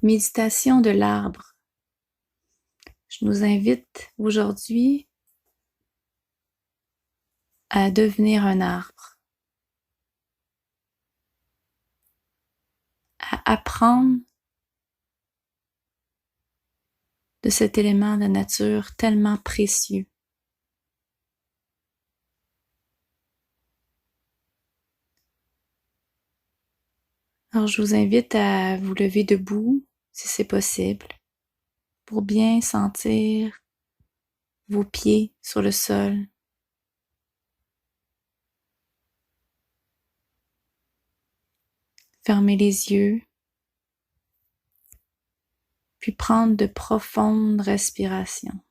Méditation de l'arbre. Je nous invite aujourd'hui à devenir un arbre, à apprendre de cet élément de nature tellement précieux. Alors, je vous invite à vous lever debout, si c'est possible, pour bien sentir vos pieds sur le sol. Fermez les yeux, puis prendre de profondes respirations.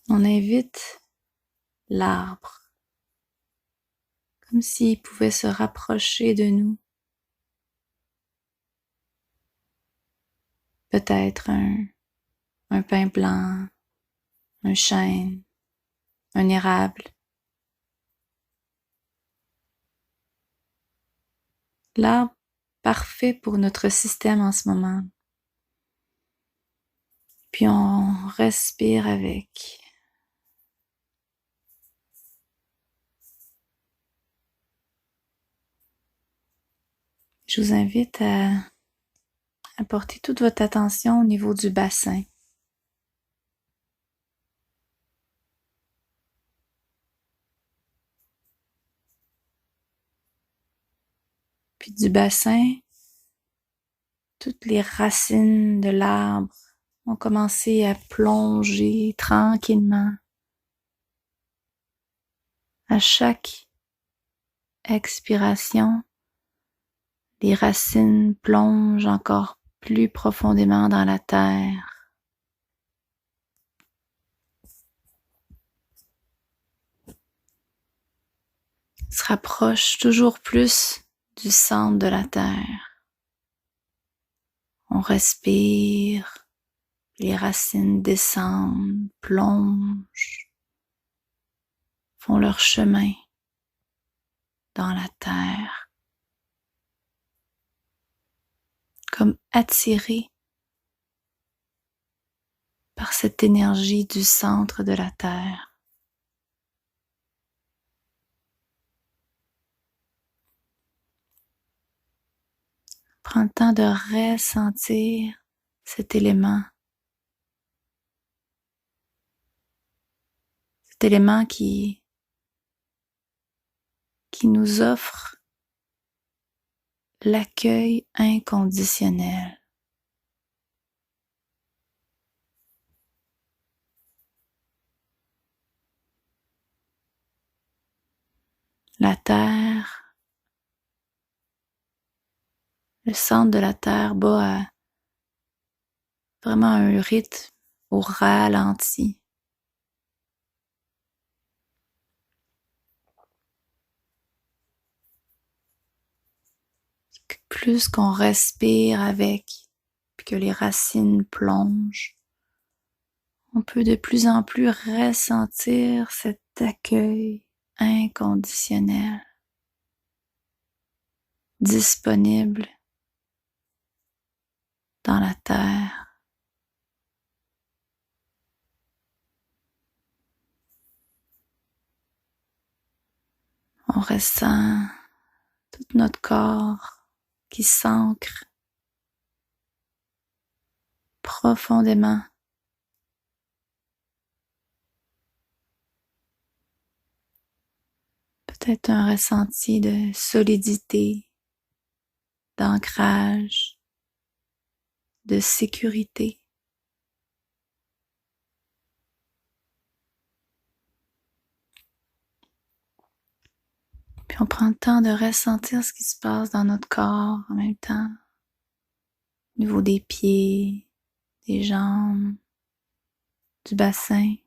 On invite l'arbre, comme s'il pouvait se rapprocher de nous. Peut-être un pin blanc, un chêne, un érable. L'arbre parfait pour notre système en ce moment. Puis on respire avec. Je vous invite à porter toute votre attention au niveau du bassin. Puis du bassin, toutes les racines de l'arbre ont commencé à plonger tranquillement. À chaque expiration, les racines plongent encore plus profondément dans la terre. Se rapproche toujours plus du centre de la terre. On respire, les racines descendent, plongent, font leur chemin dans la terre, comme attirées par cette énergie du centre de la terre. Prends le temps de ressentir cet élément. Cet élément qui nous offre l'accueil inconditionnel. La terre, le centre de la terre bat à vraiment un rythme au ralenti. Plus qu'on respire avec, puis que les racines plongent, on peut de plus en plus ressentir cet accueil inconditionnel, disponible dans la terre. On ressent tout notre corps qui s'ancre profondément. Peut-être un ressenti de solidité, d'ancrage, de sécurité. Puis on prend le temps de ressentir ce qui se passe dans notre corps en même temps, au niveau des pieds, des jambes, du bassin. Il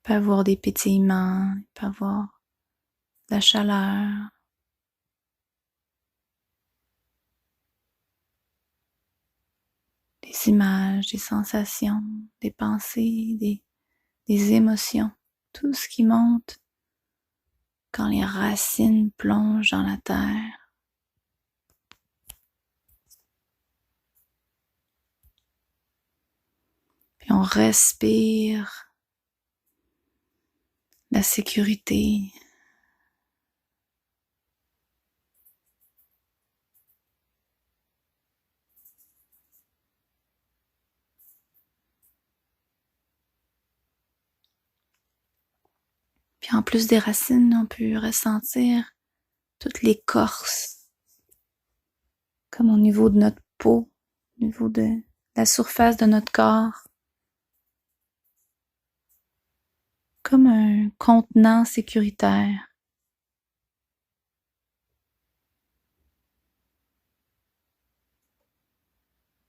peut y avoir des pétillements, il peut y avoir de la chaleur. des images, des sensations, des pensées, des émotions, tout ce qui monte quand les racines plongent dans la terre. Puis on respire la sécurité. Puis en plus des racines, on peut ressentir toute l'écorce, comme au niveau de notre peau, au niveau de la surface de notre corps, comme un contenant sécuritaire.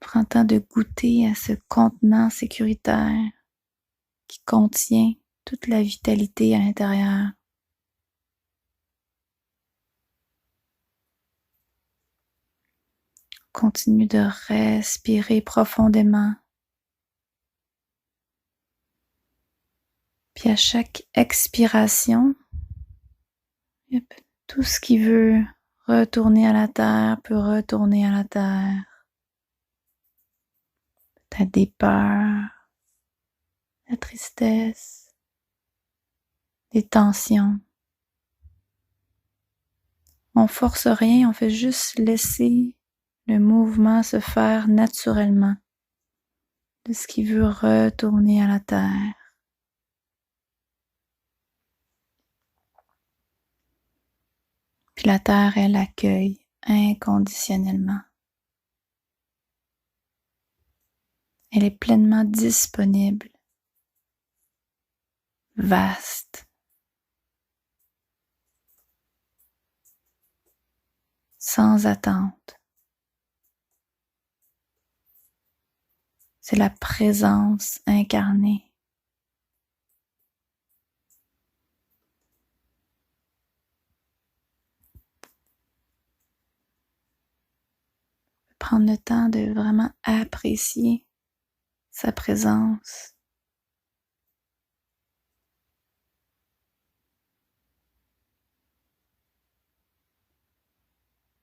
Prends le temps de goûter à ce contenant sécuritaire qui contient toute la vitalité à l'intérieur. Continue de respirer profondément. Puis à chaque expiration, tout ce qui veut retourner à la terre peut retourner à la terre. Peut-être des peurs, la tristesse, des tensions. On force rien, on fait juste laisser le mouvement se faire naturellement de ce qui veut retourner à la terre. Puis la terre, elle accueille inconditionnellement. Elle est pleinement disponible, vaste, sans attente. C'est la présence incarnée. Prendre le temps de vraiment apprécier sa présence.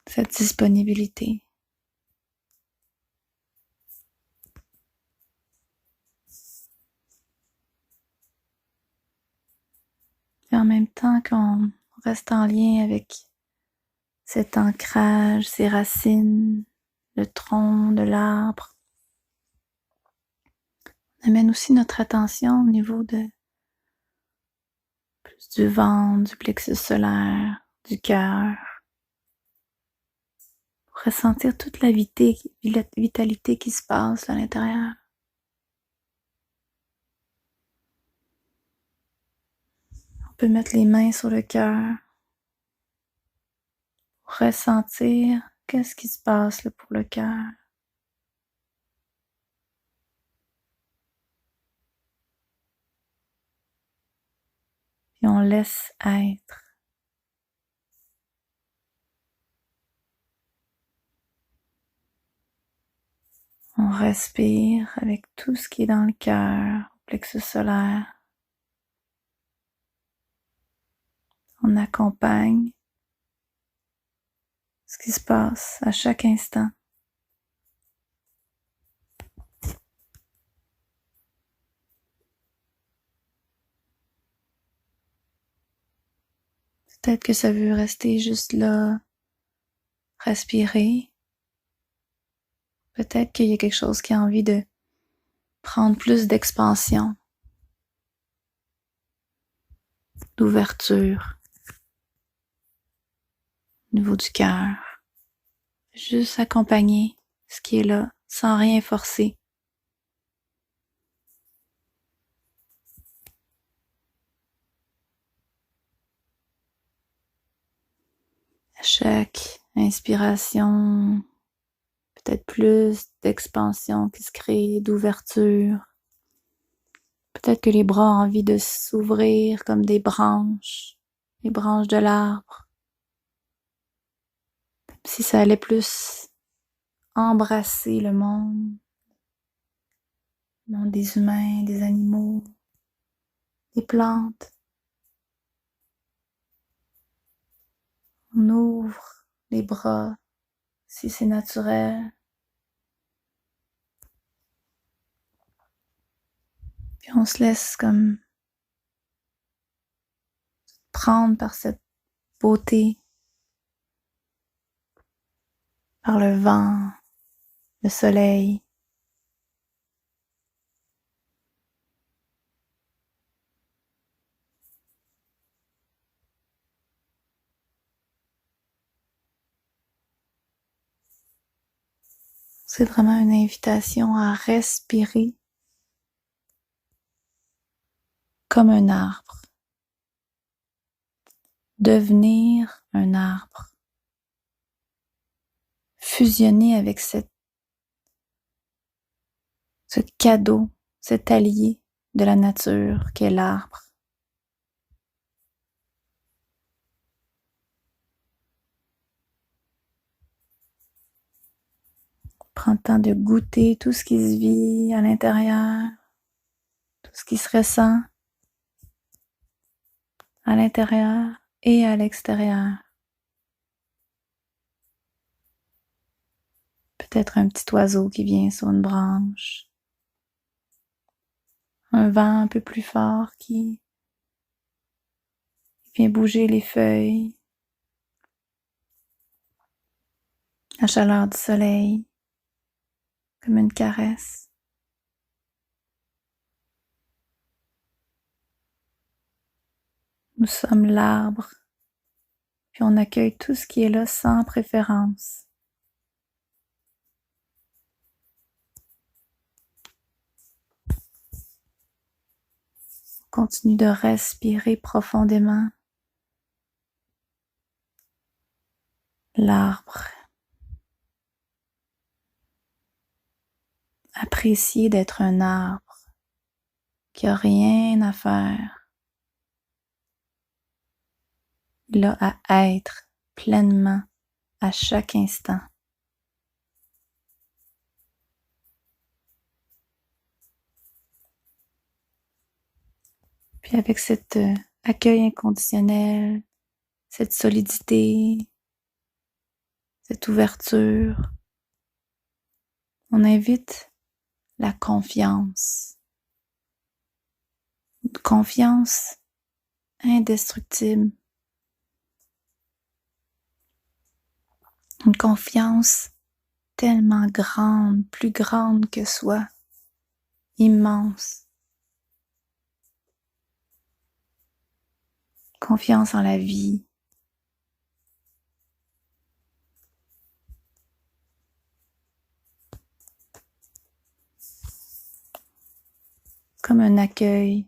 Cette disponibilité. Et en même temps qu'on reste en lien avec cet ancrage, ces racines, le tronc de l'arbre, on amène aussi notre attention au niveau de plus du ventre, du plexus solaire, du cœur. Pour ressentir toute la vitalité qui se passe à l'intérieur. On peut mettre les mains sur le cœur pour ressentir qu'est-ce qui se passe là pour le cœur. Puis on laisse être. On respire avec tout ce qui est dans le cœur, au plexus solaire. On accompagne ce qui se passe à chaque instant. Peut-être que ça veut rester juste là, respirer. Peut-être qu'il y a quelque chose qui a envie de prendre plus d'expansion, d'ouverture au niveau du cœur. Juste accompagner ce qui est là, sans rien forcer. À chaque inspiration, peut-être plus d'expansion qui se crée, d'ouverture. Peut-être que les bras ont envie de s'ouvrir comme des branches, les branches de l'arbre. Comme si ça allait plus embrasser le monde, le monde des humains, des animaux, des plantes. On ouvre les bras si c'est naturel. Puis on se laisse comme prendre par cette beauté, par le vent, le soleil. C'est vraiment une invitation à respirer comme un arbre. Devenir un arbre. Fusionner avec ce cadeau, cet allié de la nature qu'est l'arbre. Prends le temps de goûter tout ce qui se vit à l'intérieur, tout ce qui se ressent à l'intérieur et à l'extérieur. Peut-être un petit oiseau qui vient sur une branche, un vent un peu plus fort qui vient bouger les feuilles, la chaleur du soleil comme une caresse. Nous sommes l'arbre, puis on accueille tout ce qui est là sans préférence. On continue de respirer profondément. L'arbre. Apprécier d'être un arbre qui a rien à faire. Il a à être pleinement à chaque instant. Puis avec cet accueil inconditionnel, cette solidité, cette ouverture, on invite la confiance. Une confiance indestructible. Une confiance tellement grande, plus grande que soi, immense. Confiance en la vie. Comme un accueil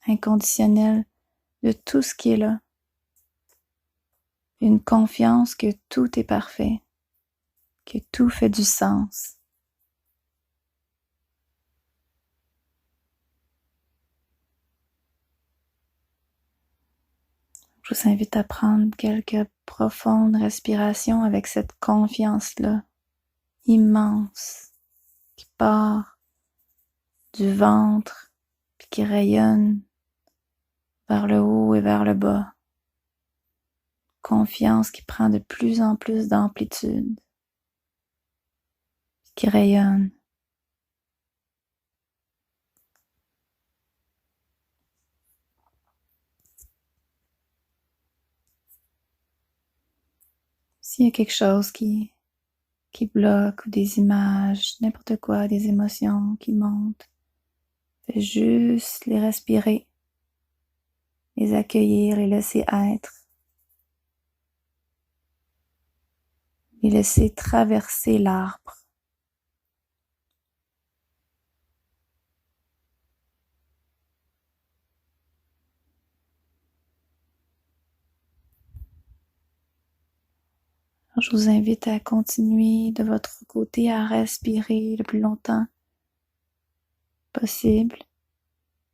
inconditionnel de tout ce qui est là. Une confiance que tout est parfait, que tout fait du sens. Je vous invite à prendre quelques profondes respirations avec cette confiance-là, immense, qui part du ventre, puis qui rayonne vers le haut et vers le bas. Confiance qui prend de plus en plus d'amplitude, qui rayonne. S'il y a quelque chose qui bloque, ou des images, n'importe quoi, des émotions qui montent, fais juste les respirer, les accueillir, les laisser être, les laisser traverser l'arbre. Je vous invite à continuer de votre côté à respirer le plus longtemps possible,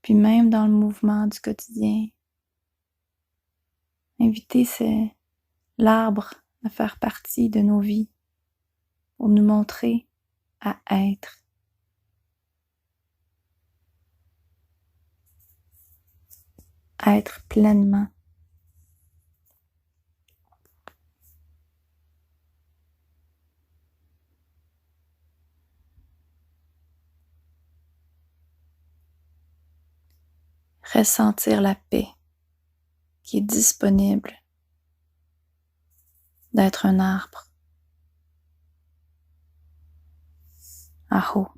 puis même dans le mouvement du quotidien. Invitez l'arbre à faire partie de nos vies pour nous montrer à être. être pleinement. Ressentir la paix qui est disponible d'être un arbre. Aho.